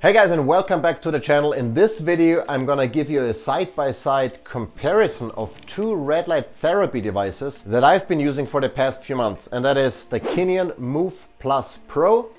Hey guys, and welcome back to the channel. In this video I'm gonna give you a side-by-side comparison of two red light therapy devices that I've been using for the past few months, and that is the Kinion Move Plus Pro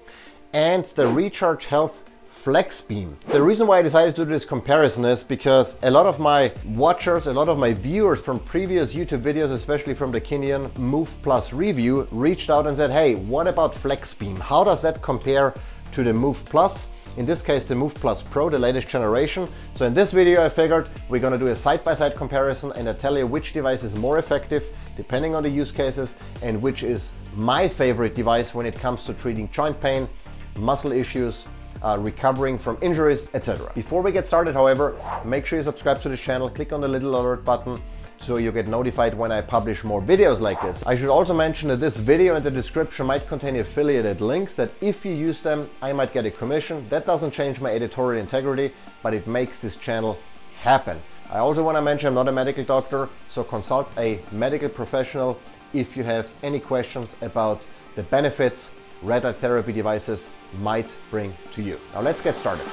and the Recharge Health FlexBeam. The reason why I decided to do this comparison is because a lot of my watchers, a lot of my viewers from previous YouTube videos, especially from the Kinion Move Plus review, reached out and said, hey, what about FlexBeam? How does that compare to the Move Plus? In this case, the Move Plus Pro, the latest generation. So in this video, I figured we're gonna do a side-by-side comparison and I tell you which device is more effective depending on the use cases and which is my favorite device when it comes to treating joint pain, muscle issues, recovering from injuries, etc. Before we get started, however, make sure you subscribe to this channel, click on the little alert button so you get notified when I publish more videos like this. I should also mention that this video and the description might contain affiliated links that if you use them, I might get a commission. That doesn't change my editorial integrity, but it makes this channel happen. I also want to mention I'm not a medical doctor, so consult a medical professional if you have any questions about the benefits red light therapy devices might bring to you. Now let's get started.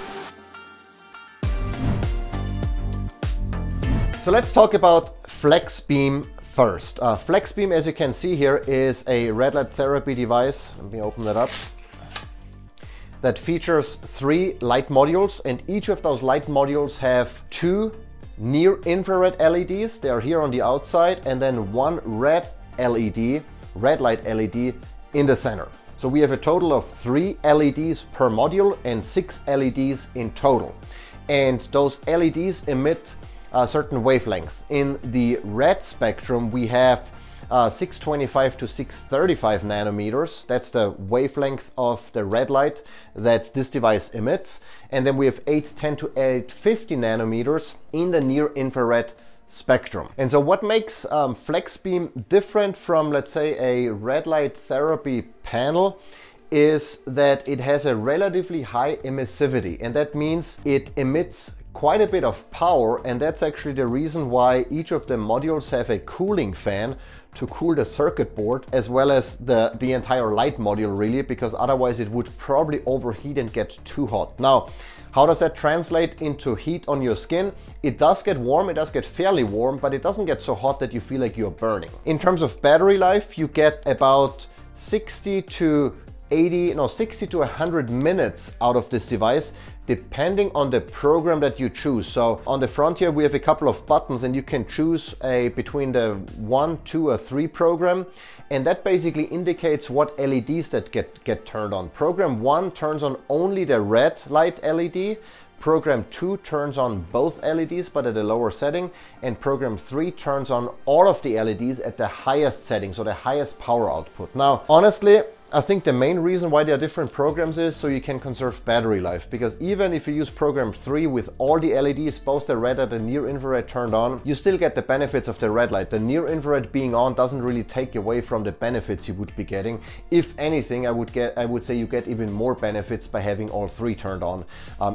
So let's talk about FlexBeam first. FlexBeam, as you can see here, is a red light therapy device. Let me open that up. That features 3 light modules, and each of those light modules have 2 near infrared LEDs. They are here on the outside, and then 1 red LED, red light LED in the center. So we have a total of 3 LEDs per module and 6 LEDs in total. And those LEDs emit certain wavelengths. In the red spectrum, we have 625 to 635 nanometers. That's the wavelength of the red light that this device emits. And then we have 810 to 850 nanometers in the near infrared spectrum. And so what makes FlexBeam different from, let's say, a red light therapy panel is that it has a relatively high emissivity, and that means it emits quite a bit of power, and that's actually the reason why each of the modules have a cooling fan to cool the circuit board as well as the entire light module, really, because otherwise it would probably overheat and get too hot. Now, how does that translate into heat on your skin? It does get warm, it does get fairly warm, but it doesn't get so hot that you feel like you're burning. In terms of battery life, you get about 60 to 100 minutes out of this device, depending on the program that you choose. So on the front here, we have a couple of buttons and you can choose between the 1, 2 or 3 program. And that basically indicates what LEDs that get turned on. Program 1 turns on only the red light LED. Program 2 turns on both LEDs, but at a lower setting. And program 3 turns on all of the LEDs at the highest setting, so the highest power output. Now, honestly, I think the main reason why there are different programs is so you can conserve battery life, because even if you use program 3 with all the LEDs, both the red and the near infrared turned on, you still get the benefits of the red light. The near infrared being on doesn't really take away from the benefits you would be getting. If anything, I would say you get even more benefits by having all 3 turned on,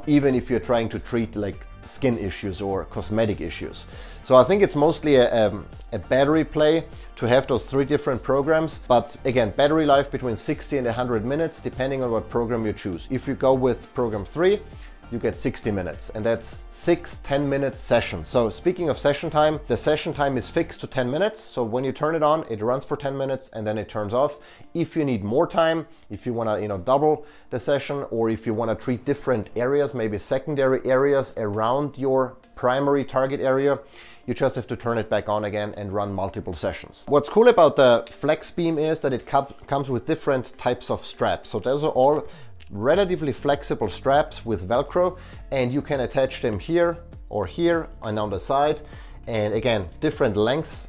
even if you're trying to treat like skin issues or cosmetic issues. So I think it's mostly a battery play to have those 3 different programs. But again, battery life between 60 and 100 minutes, depending on what program you choose. If you go with program 3, you get 60 minutes, and that's 6 10-minute sessions. So speaking of session time, the session time is fixed to 10 minutes. So when you turn it on, it runs for 10 minutes and then it turns off. If you need more time, if you want to double the session, or if you want to treat different areas, maybe secondary areas around your primary target area, you just have to turn it back on again and run multiple sessions. What's cool about the FlexBeam is that it comes with different types of straps. So those are all relatively flexible straps with Velcro, and you can attach them here or here and on the side. And again, different lengths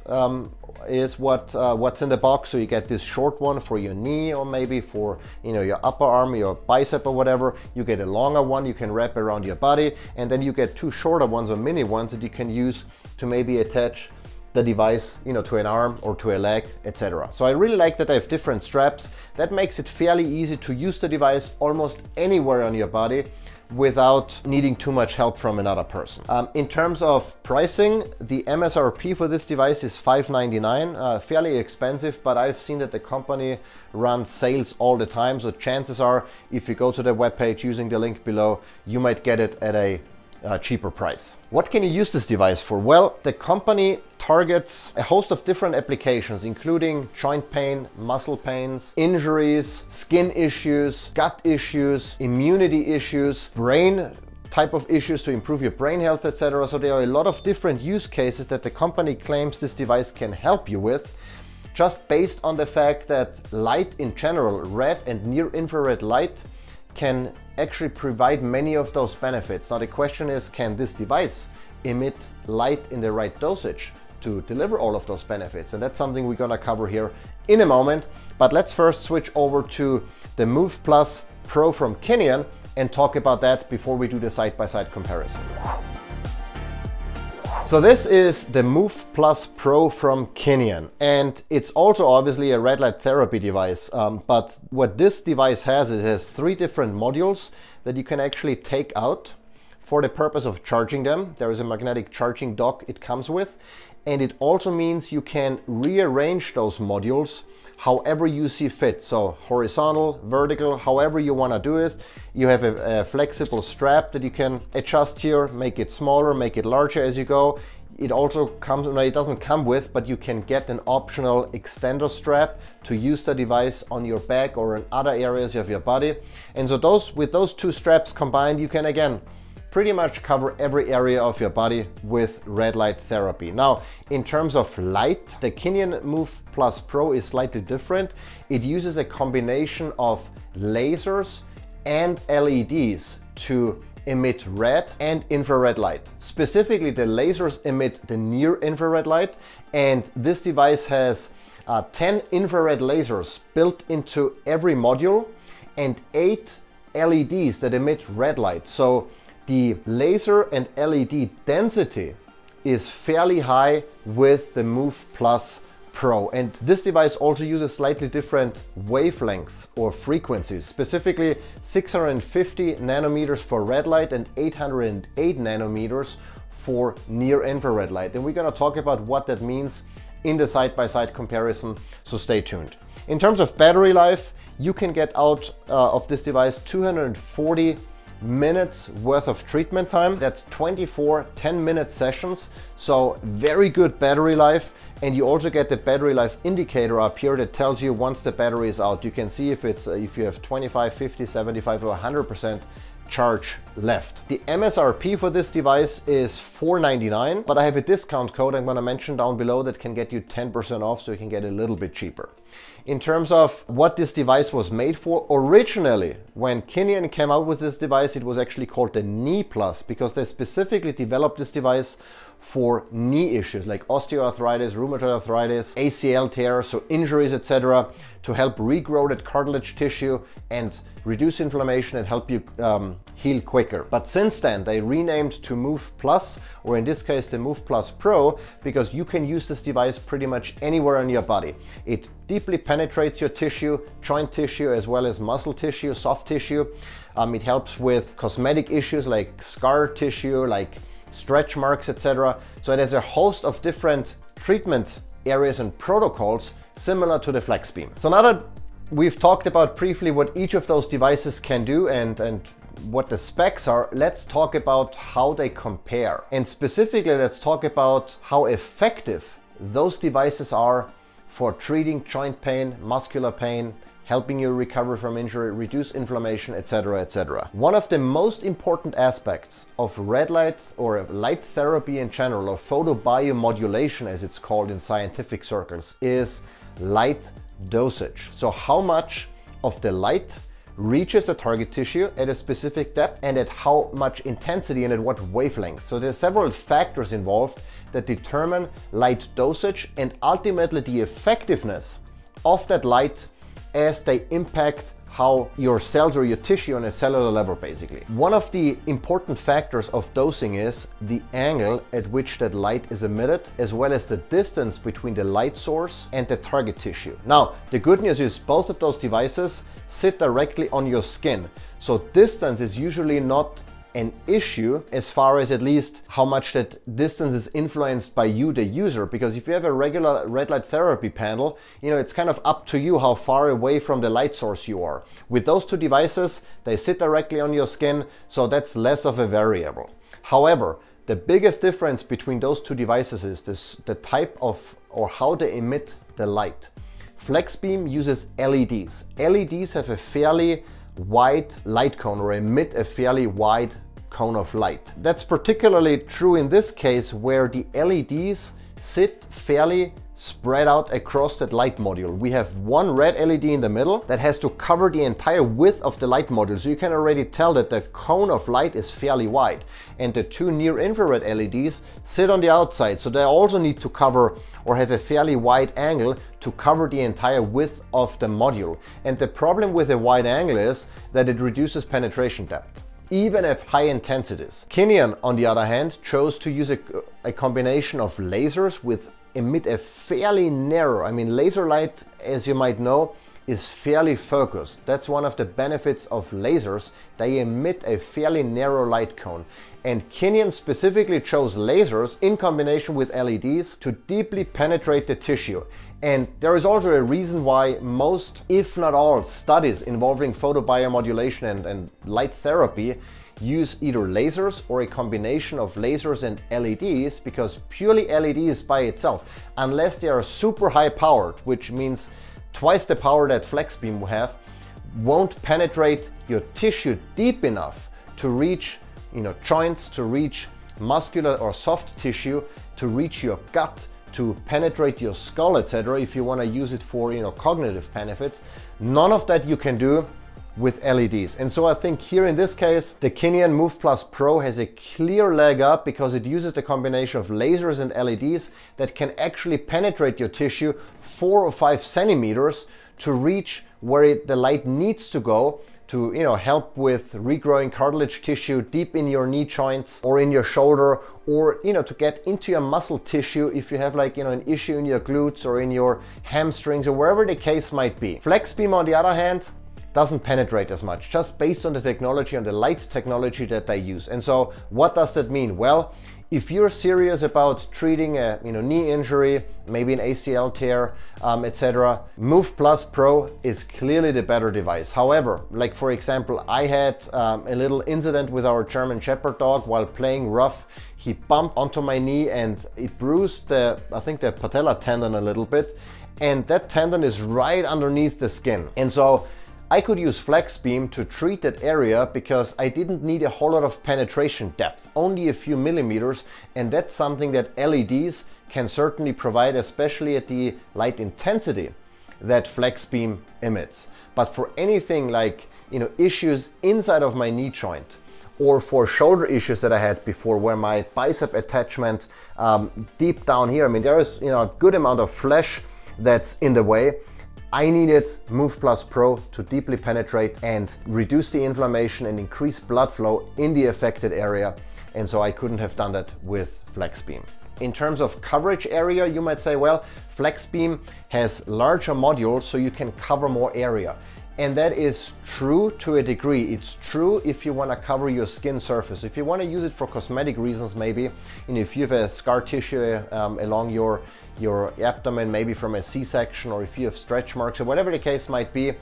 is what's in the box. So you get this short one for your knee, or maybe for your upper arm, your bicep or whatever. You get a longer one you can wrap around your body, and then you get 2 shorter ones or mini ones that you can use to maybe attach the device to an arm or to a leg, etc. So I really like that I have different straps. That makes it fairly easy to use the device almost anywhere on your body without needing too much help from another person. In terms of pricing, the MSRP for this device is $599, fairly expensive, but I've seen that the company runs sales all the time, so chances are if you go to the webpage using the link below, you might get it at a cheaper price. What can you use this device for? Well, the company targets a host of different applications, including joint pain, muscle pains, injuries, skin issues, gut issues, immunity issues, brain type of issues to improve your brain health, etc. So there are a lot of different use cases that the company claims this device can help you with, just based on the fact that light in general, red and near infrared light, can actually provide many of those benefits. Now the question is, can this device emit light in the right dosage to deliver all of those benefits? And that's something we're gonna cover here in a moment. But let's first switch over to the Move Plus Pro from Kinion and talk about that before we do the side-by-side comparison. So this is the Move Plus Pro from Kinion, and it's also obviously a red light therapy device. But what this device has is it has 3 different modules that you can actually take out for the purpose of charging them. There is a magnetic charging dock it comes with, and it also means you can rearrange those modules however you see fit. So horizontal, vertical, however you want to do it. You have a flexible strap that you can adjust here, make it smaller, make it larger as you go. It also comes, no, it doesn't come with, but you can get an optional extender strap to use the device on your back or in other areas of your body. And so with those 2 straps combined, you can again pretty much cover every area of your body with red light therapy. Now, in terms of light, the Kinion Move Plus Pro is slightly different. It uses a combination of lasers and LEDs to emit red and infrared light. Specifically, the lasers emit the near infrared light, and this device has 10 infrared lasers built into every module and 8 LEDs that emit red light. So the laser and LED density is fairly high with the Move Plus Pro. And this device also uses slightly different wavelengths or frequencies, specifically 650 nanometers for red light and 808 nanometers for near infrared light. And we're gonna talk about what that means in the side-by-side comparison, so stay tuned. In terms of battery life, you can get out of this device 240 minutes worth of treatment time. That's 24 10-minute sessions, so very good battery life. And you also get the battery life indicator up here that tells you once the battery is out. You can see if you have 25, 50, 75 or 100% charge left. The MSRP for this device is $499, but I have a discount code I'm going to mention down below that can get you 10% off, so you can get a little bit cheaper. In terms of what this device was made for, originally when Kinion came out with this device, it was actually called the Knee Plus, because they specifically developed this device for knee issues like osteoarthritis, rheumatoid arthritis, ACL tears, so injuries, etc., to help regrow that cartilage tissue and reduce inflammation and help you heal quicker. But since then, they renamed to Move Plus, or in this case, the Move Plus Pro, because you can use this device pretty much anywhere on your body. It deeply penetrates your tissue, joint tissue, as well as muscle tissue, soft tissue. It helps with cosmetic issues like scar tissue, like stretch marks, etc. So it has a host of different treatment areas and protocols similar to the FlexBeam. So now that we've talked about briefly what each of those devices can do and what the specs are, let's talk about how they compare. And specifically, let's talk about how effective those devices are for treating joint pain, muscular pain, helping you recover from injury, reduce inflammation, etc., etc. One of the most important aspects of red light or light therapy in general, or photobiomodulation as it's called in scientific circles, is light dosage. So how much of the light reaches the target tissue at a specific depth and at how much intensity and at what wavelength. So there's several factors involved that determine light dosage and ultimately the effectiveness of that light as they impact how your cells or your tissue on a cellular level, basically. One of the important factors of dosing is the angle at which that light is emitted, as well as the distance between the light source and the target tissue. Now, the good news is both of those devices sit directly on your skin. So distance is usually not an issue, as far as at least how much that distance is influenced by you, the user, because if you have a regular red light therapy panel, you know, it's kind of up to you how far away from the light source you are. With those two devices, they sit directly on your skin, so that's less of a variable. However, the biggest difference between those two devices is the type of, or how they emit the light. FlexBeam uses LEDs. LEDs have a fairly wide light cone, or emit a fairly wide cone of light. That's particularly true in this case, where the LEDs sit fairly spread out across that light module. We have one red LED in the middle that has to cover the entire width of the light module. So you can already tell that the cone of light is fairly wide. And the two near infrared LEDs sit on the outside. So they also need to cover, or have a fairly wide angle to cover the entire width of the module. And the problem with a wide angle is that it reduces penetration depth, even at high intensities. Kinion, on the other hand, chose to use a combination of lasers with emit a fairly narrow, I mean, laser light, as you might know, is fairly focused. That's one of the benefits of lasers. They emit a fairly narrow light cone. And Kinion specifically chose lasers in combination with LEDs to deeply penetrate the tissue. And there is also a reason why most, if not all, studies involving photobiomodulation and light therapy use either lasers or a combination of lasers and LEDs, because purely LEDs by itself, unless they are super high powered, which means twice the power that FlexBeam will have, won't penetrate your tissue deep enough to reach, you know, joints, to reach muscular or soft tissue, to reach your gut, to penetrate your skull, etc. If you want to use it for, you know, cognitive benefits. None of that you can do with LEDs. And so I think here in this case, the Kinion Move Plus Pro has a clear leg up, because it uses the combination of lasers and LEDs that can actually penetrate your tissue 4 or 5 centimeters to reach where the light needs to go to, you know, help with regrowing cartilage tissue deep in your knee joints or in your shoulder, or, you know, to get into your muscle tissue if you have, like, you know, an issue in your glutes or in your hamstrings or wherever the case might be. FlexBeam, on the other hand, doesn't penetrate as much, just based on the technology, on the light technology that they use. And so what does that mean? Well, if you're serious about treating a, you know, knee injury, maybe an ACL tear, etc., Move Plus Pro is clearly the better device. However, like for example, I had a little incident with our German Shepherd dog while playing rough. He bumped onto my knee and it bruised I think the patella tendon a little bit, and that tendon is right underneath the skin. And so I could use FlexBeam to treat that area because I didn't need a whole lot of penetration depth, only a few millimeters, and that's something that LEDs can certainly provide, especially at the light intensity that FlexBeam emits. But for anything like, you know, issues inside of my knee joint, or for shoulder issues that I had before, where my bicep attachment deep down here, I mean, there is, you know, a good amount of flesh that's in the way. I needed Move Plus Pro to deeply penetrate and reduce the inflammation and increase blood flow in the affected area. And so I couldn't have done that with FlexBeam. In terms of coverage area, you might say, well, FlexBeam has larger modules, so you can cover more area. And that is true to a degree. It's true if you want to cover your skin surface. If you want to use it for cosmetic reasons, maybe, you know, if you have a scar tissue along your abdomen, maybe from a C-section, or if you have stretch marks or whatever the case might be,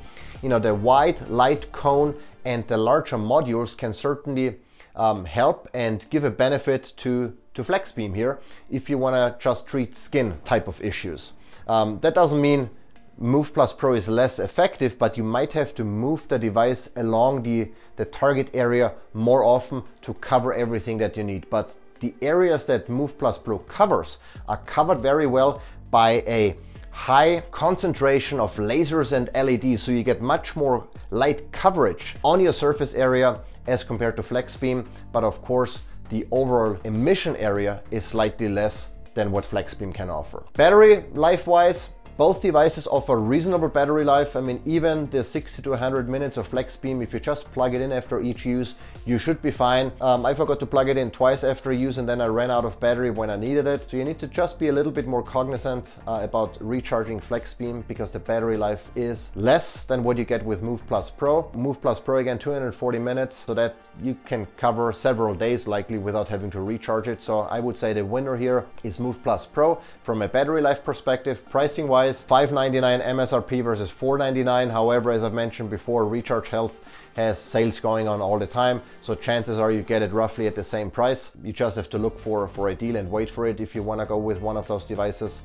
you know, the wide light cone and the larger modules can certainly help and give a benefit to FlexBeam here if you want to just treat skin type of issues. That doesn't mean Move Plus Pro is less effective, but you might have to move the device along the target area more often to cover everything that you need. But the areas that Move Plus Pro covers are covered very well by a high concentration of lasers and LEDs, so you get much more light coverage on your surface area as compared to FlexBeam. But of course, the overall emission area is slightly less than what FlexBeam can offer. Battery life-wise, Both devices offer reasonable battery life. I mean, even the 60 to 100 minutes of FlexBeam, if you just plug it in after each use, you should be fine. I forgot to plug it in twice after use, and then I ran out of battery when I needed it. So you need to just be a little bit more cognizant about recharging FlexBeam, because the battery life is less than what you get with Move Plus Pro. Move Plus Pro, again, 240 minutes, so that you can cover several days likely without having to recharge it. So I would say the winner here is Move Plus Pro from a battery life perspective. Pricing wise, $599 MSRP versus $499. However, as I've mentioned before, Recharge Health has sales going on all the time, so chances are you get it roughly at the same price. You just have to look for a deal and wait for it if you want to go with one of those devices.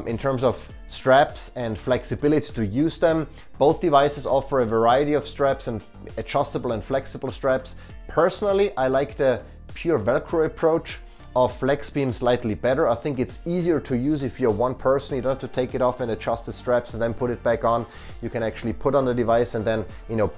In terms of straps and flexibility to use them, both devices offer a variety of straps and adjustable and flexible straps. Personally, I like the pure Velcro approach of FlexBeam slightly better. I think it's easier to use if you're one person. You don't have to take it off and adjust the straps and then put it back on. You can actually put on the device and then,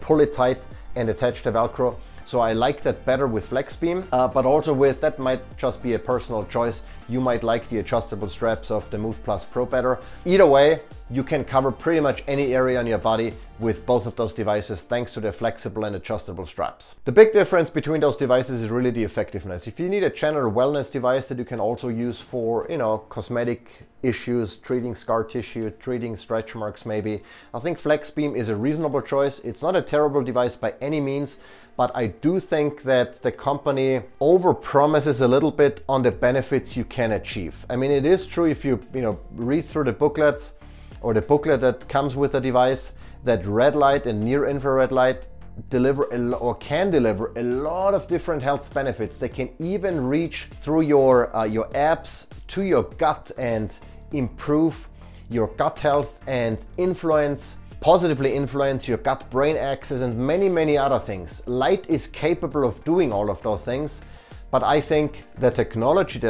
pull it tight and attach the Velcro. So I like that better with FlexBeam, but also with, that might just be a personal choice. You might like the adjustable straps of the Move Plus Pro better. Either way, you can cover pretty much any area on your body with both of those devices thanks to the flexible and adjustable straps. The big difference between those devices is really the effectiveness. If you need a general wellness device that you can also use for, cosmetic issues, treating scar tissue, treating stretch marks maybe, I think FlexBeam is a reasonable choice. It's not a terrible device by any means, but I do think that the company overpromises a little bit on the benefits you can achieve. I mean, it is true if you, read through the booklets or the booklet that comes with the device, that red light and near infrared light can deliver a lot of different health benefits. They can even reach through your abs to your gut and improve your gut health and positively influence your gut-brain axis and many other things. Light is capable of doing all of those things, but I think the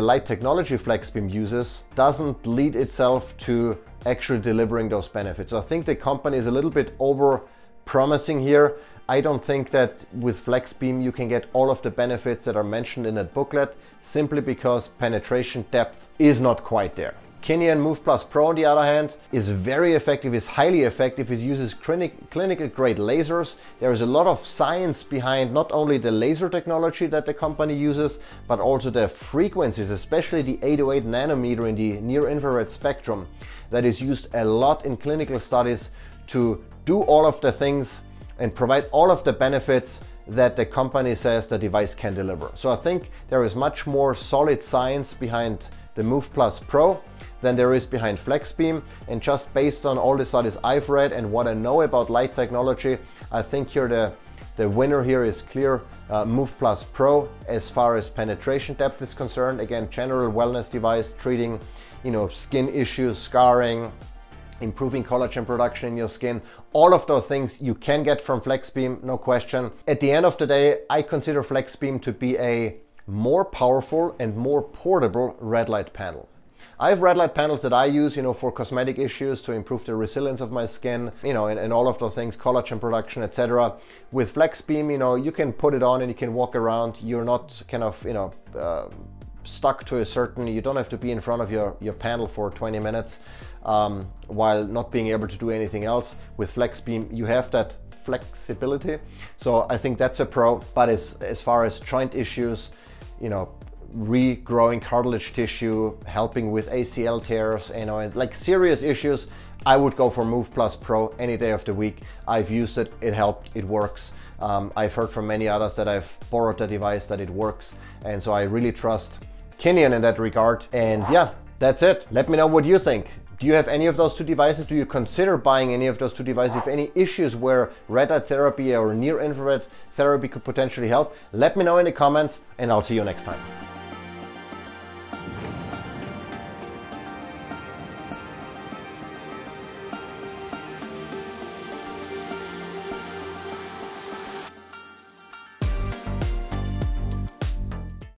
light technology FlexBeam uses doesn't lead itself to actually delivering those benefits. So I think the company is a little bit over promising here. I don't think that with FlexBeam you can get all of the benefits that are mentioned in that booklet, simply because penetration depth is not quite there. Kinian Move Plus Pro, on the other hand, is very effective, is highly effective. It uses clinical grade lasers. There is a lot of science behind not only the laser technology that the company uses, but also the frequencies, especially the 808 nanometer in the near infrared spectrum, that is used a lot in clinical studies to do all of the things and provide all of the benefits that the company says the device can deliver. So I think there is much more solid science behind the Move Plus Pro than there is behind FlexBeam, and just based on all the studies I've read and what I know about light technology, I think the winner here is clear, Move Plus Pro as far as penetration depth is concerned. Again, general wellness device treating skin issues, scarring, improving collagen production in your skin. All of those things you can get from FlexBeam, no question. At the end of the day, I consider FlexBeam to be a more powerful and more portable red light panel. I have red light panels that I use, for cosmetic issues, to improve the resilience of my skin, and all of those things, collagen production, etc. With FlexBeam, you can put it on and you can walk around. You're not kind of, stuck to you don't have to be in front of your panel for 20 minutes while not being able to do anything else. With FlexBeam, you have that flexibility. So I think that's a pro. But as far as joint issues, regrowing cartilage tissue, helping with ACL tears, and like serious issues, I would go for Move Plus Pro any day of the week. I've used it, it helped, it works. I've heard from many others that I've borrowed the device that it works, and so I really trust Kinian in that regard. And yeah, that's it. Let me know what you think. Do you have any of those two devices? Do you consider buying any of those two devices? If any issues where red light therapy or near infrared therapy could potentially help, let me know in the comments, and I'll see you next time.